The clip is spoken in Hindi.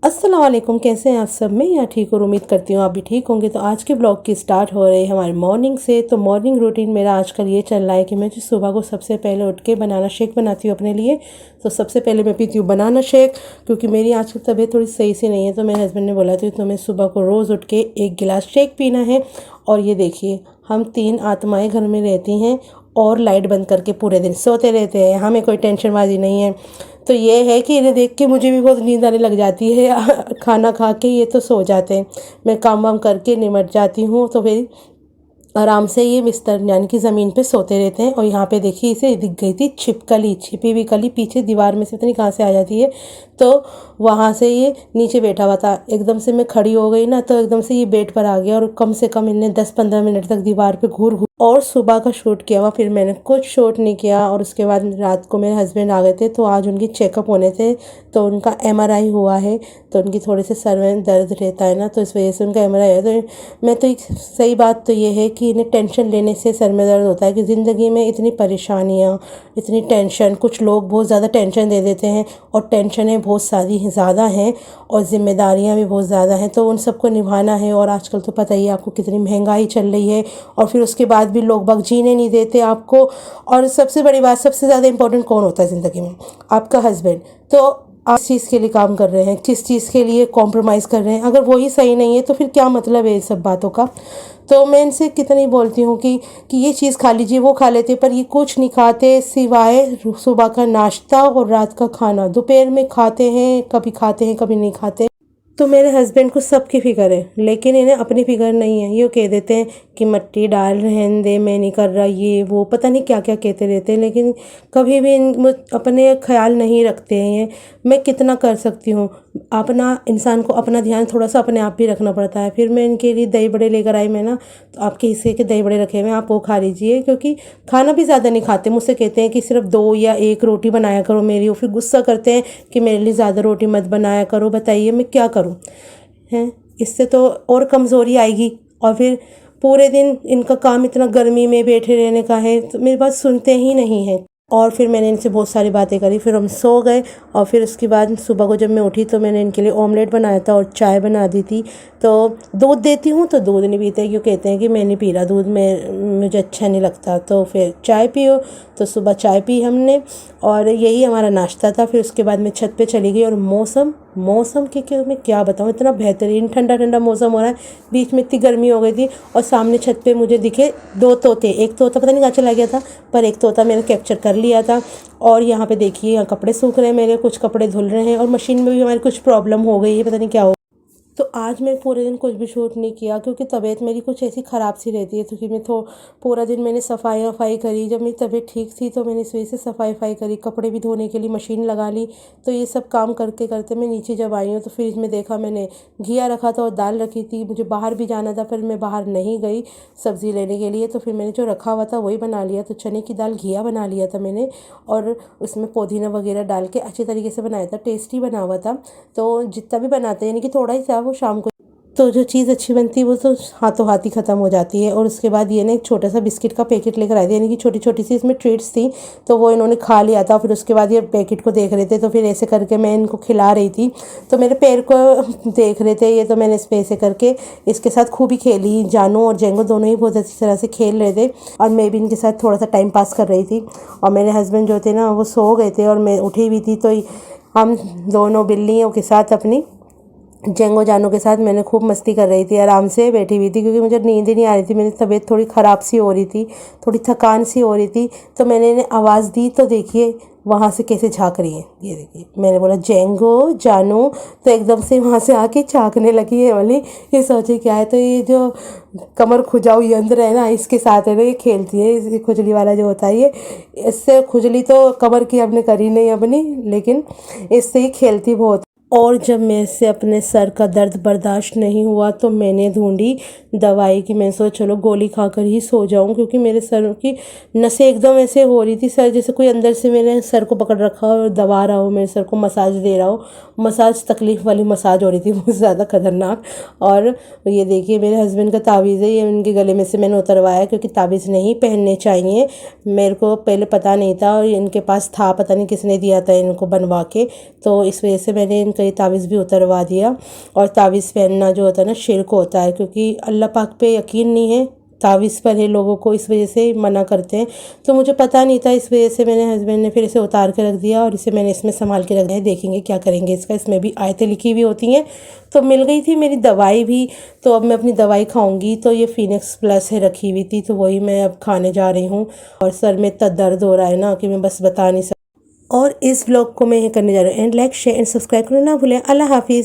अस्सलाम वालेकुम, कैसे हैं आप सब? मैं यहाँ ठीक और उम्मीद करती हूँ आप भी ठीक होंगे। तो आज के ब्लॉग की स्टार्ट हो रही है हमारे मॉर्निंग से। तो मॉर्निंग रूटीन मेरा आजकल ये चल रहा है कि मैं जो सुबह को सबसे पहले उठ के बनाना शेक बनाती हूँ अपने लिए। तो सबसे पहले मैं पीती हूँ बनाना शेक, क्योंकि मेरी आजकल तबीयत थोड़ी सही सी नहीं है। तो मेरे हस्बैंड ने बोला था तुम्हें सुबह को रोज़ उठ के 1 गिलास शेक पीना है। और ये देखिए, हम 3 आत्माएँ घर में रहती हैं और लाइट बंद करके पूरे दिन सोते रहते हैं। हमें कोई टेंशनबाजी नहीं है। तो ये है कि इन्हें देख के मुझे भी बहुत नींद आने लग जाती है। खाना खा के ये तो सो जाते हैं, मैं काम वाम करके निमट जाती हूँ तो फिर आराम से ये बिस्तर यानी कि ज़मीन पे सोते रहते हैं। और यहाँ पे देखिए इसे दिख गई थी छिपकली, छिपी हुई कली पीछे दीवार में से पता नहीं कहाँ से आ जाती है। तो वहाँ से ये नीचे बैठा हुआ था, एकदम से मैं खड़ी हो गई ना, तो एकदम से ये बेड पर आ गया और कम से कम इनने 10-15 मिनट तक दीवार पे घूर घूर और सुबह का शूट किया हुआ। फिर मैंने कुछ शूट नहीं किया। और उसके बाद रात को मेरे हस्बैंड आ गए थे, तो आज उनकी चेकअप होने थे। तो उनका MRI हुआ है, तो उनकी थोड़े से सर में दर्द रहता है ना, तो इस वजह से उनका MRI है। तो मैं तो एक सही बात तो ये है कि इन्हें टेंशन लेने से सर में दर्द होता है, कि ज़िंदगी में इतनी परेशानियाँ, इतनी टेंशन, कुछ लोग बहुत ज़्यादा टेंशन दे देते हैं और टेंशनें बहुत सारी ज़्यादा हैं और ज़िम्मेदारियाँ भी बहुत ज़्यादा हैं, तो उन सबको निभाना है। और आजकल तो पता ही है आपको कितनी महंगाई चल रही है, और फिर उसके बाद भी लोग बाग जीने नहीं देते आपको। और सबसे बड़ी बात, सबसे ज़्यादा इम्पोर्टेंट कौन होता है ज़िंदगी में? आपका हस्बैंड। तो आप किस चीज़ के लिए काम कर रहे हैं, किस चीज़ के लिए कॉम्प्रोमाइज़ कर रहे हैं? अगर वही सही नहीं है तो फिर क्या मतलब है इस सब बातों का? तो मैं इनसे कितनी बोलती हूँ कि ये चीज़ खा लीजिए, वो खा लेते, पर ये कुछ नहीं खाते सिवाय सुबह का नाश्ता और रात का खाना। दोपहर में खाते हैं, कभी नहीं खाते। तो मेरे हस्बैंड को सबकी फ़िक्र है, लेकिन इन्हें अपनी फ़िक्र नहीं है। ये कह देते हैं कि मट्टी डाल रहने दे, मैं नहीं कर रहा, ये वो पता नहीं क्या क्या कहते रहते हैं, लेकिन कभी भी अपने ख्याल नहीं रखते हैं ये। मैं कितना कर सकती हूँ? अपना इंसान को अपना ध्यान थोड़ा सा अपने आप भी रखना पड़ता है। फिर मैं इनके लिए दही बड़े लेकर आई मैं ना, तो आपके हिस्से के दही बड़े रखे हुए हैं, आप वो खा लीजिए। क्योंकि खाना भी ज़्यादा नहीं खाते, मुझसे कहते हैं कि सिर्फ 2 या 1 रोटी बनाया करो मेरी। और फिर गुस्सा करते हैं कि मेरे लिए ज़्यादा रोटी मत बनाया करो। बताइए मैं क्या करूँ हैं? इससे तो और कमज़ोरी आएगी। और फिर पूरे दिन इनका काम इतना गर्मी में बैठे रहने का है, तो मेरी बात सुनते ही नहीं हैं। और फिर मैंने इनसे बहुत सारी बातें करी, फिर हम सो गए। और फिर उसके बाद सुबह को जब मैं उठी तो मैंने इनके लिए ऑमलेट बनाया था और चाय बना दी थी। तो दूध देती हूँ तो दूध नहीं पीते, क्यों कहते हैं कि मैं नहीं पी रहा दूध, में मुझे अच्छा नहीं लगता। तो फिर चाय पियो, तो सुबह चाय पी हमने और यही हमारा नाश्ता था। फिर उसके बाद मैं छत पे चली गई और मौसम के क्या मैं क्या बताऊँ, इतना बेहतरीन ठंडा ठंडा मौसम हो रहा है। बीच में इतनी गर्मी हो गई थी और सामने छत पे मुझे दिखे 2 तोते। एक तोता पता नहीं कहाँ चला गया था, पर एक तोता मैंने कैप्चर कर लिया था। और यहाँ पे देखिए, यहाँ कपड़े सूख रहे हैं मेरे, कुछ कपड़े धुल रहे हैं और मशीन में भी हमारी कुछ प्रॉब्लम हो गई है, पता नहीं क्या हो। तो आज मैं पूरे दिन कुछ भी शूट नहीं किया, क्योंकि तबीयत मेरी कुछ ऐसी ख़राब सी रहती है। क्योंकि मैं तो पूरा दिन मैंने सफाई वफाई करी। जब मेरी तबीयत ठीक थी तो मैंने इस वजह से सफाई वफाई करी, कपड़े भी धोने के लिए मशीन लगा ली। तो ये सब काम करते करते मैं नीचे जब आई हूँ तो फ्रिज में देखा मैंने घिया रखा था और दाल रखी थी। मुझे बाहर भी जाना था, फिर मैं बाहर नहीं गई सब्ज़ी लेने के लिए। तो फिर मैंने जो रखा हुआ था वही बना लिया। तो चने की दाल घिया बना लिया था मैंने, और उसमें पुदीना वगैरह डाल के अच्छे तरीके से बनाया था, टेस्टी बना हुआ था। तो जितना भी बनाते हैं, यानी कि थोड़ा ही था वो शाम को, तो जो चीज़ अच्छी बनती है वो तो हाथों हाथ ही ख़त्म हो जाती है। और उसके बाद ये ना एक छोटा सा बिस्किट का पैकेट लेकर आए थे, यानी कि छोटी छोटी सी इसमें ट्रीट्स थी। तो वो इन्होंने खा लिया था। फिर उसके बाद ये पैकेट को देख रहे थे, तो फिर ऐसे करके मैं इनको खिला रही थी। तो मेरे पैर को देख रहे थे ये, तो मैंने इस पे ऐसे करके इसके साथ खूब ही खेली। जानू और जेंगो दोनों ही बहुत अच्छी तरह से खेल रहे थे और मैं भी इनके साथ थोड़ा सा टाइम पास कर रही थी। और मेरे हस्बैंड जो थे ना वो सो गए थे और मैं उठी हुई थी। तो हम दोनों बिल्लियों के साथ, अपनी जेंगो जानू के साथ मैंने खूब मस्ती कर रही थी, आराम से बैठी हुई थी, क्योंकि मुझे नींद ही नहीं आ रही थी। मेरी तबीयत थोड़ी ख़राब सी हो रही थी, थोड़ी थकान सी हो रही थी। तो मैंने इन्हें आवाज़ दी, तो देखिए वहाँ से कैसे झाँक रही है। ये देखिए, मैंने बोला जेंगो जानू, तो एकदम से वहाँ से आके झाँकने लगी है वाली। ये सोचे क्या है, तो ये जो कमर खुजाऊ यंत्र है ना, इसके साथ है ना ये खेलती है। इस खुजली वाला जो होता है ये, इससे खुजली तो कमर की हमने करी नहीं अपनी, लेकिन इससे ही खेलती बहुत। और जब मेरे से अपने सर का दर्द बर्दाश्त नहीं हुआ तो मैंने ढूंढी दवाई की। मैं सोचा चलो गोली खाकर ही सो जाऊं, क्योंकि मेरे सर की नसें एकदम ऐसे हो रही थी, सर जैसे कोई अंदर से मेरे सर को पकड़ रखा हो और दबा रहा हो, मेरे सर को मसाज दे रहा हो। मसाज तकलीफ़ वाली मसाज हो रही थी, बहुत ज़्यादा खतरनाक। और ये देखिए मेरे हस्बैंड का तावीज़ है, ये उनके गले में से मैंने उतरवाया, क्योंकि तावीज़ नहीं पहनने चाहिए। मेरे को पहले पता नहीं था और इनके पास था, पता नहीं किसने दिया था इनको बनवा के, तो इस वजह से मैंने इनका ये तावीज़ भी उतरवा दिया। और तावीज़ पहनना जो होता है ना, शिर्क होता है, क्योंकि अल्लाह पाक पे यकीन नहीं है, तावीज़ पर है लोगों को, इस वजह से मना करते हैं। तो मुझे पता नहीं था, इस वजह से मेरे हस्बैंड ने फिर इसे उतार के रख दिया और इसे मैंने इसमें संभाल के रख दिया। देखेंगे क्या करेंगे इसका, इसमें भी आयतें लिखी हुई होती हैं। तो मिल गई थी मेरी दवाई भी, तो अब मैं अपनी दवाई खाऊंगी। तो ये फिनिक्स प्लस है रखी हुई थी, तो वही मैं अब खाने जा रही हूँ। और सर में इतना दर्द हो रहा है ना कि मैं बस बता नहीं सकती। और इस व्लॉग को मैं ये करने जा रही हूँ and like share and subscribe करना ना भूलें। अल्लाह हाफिज़।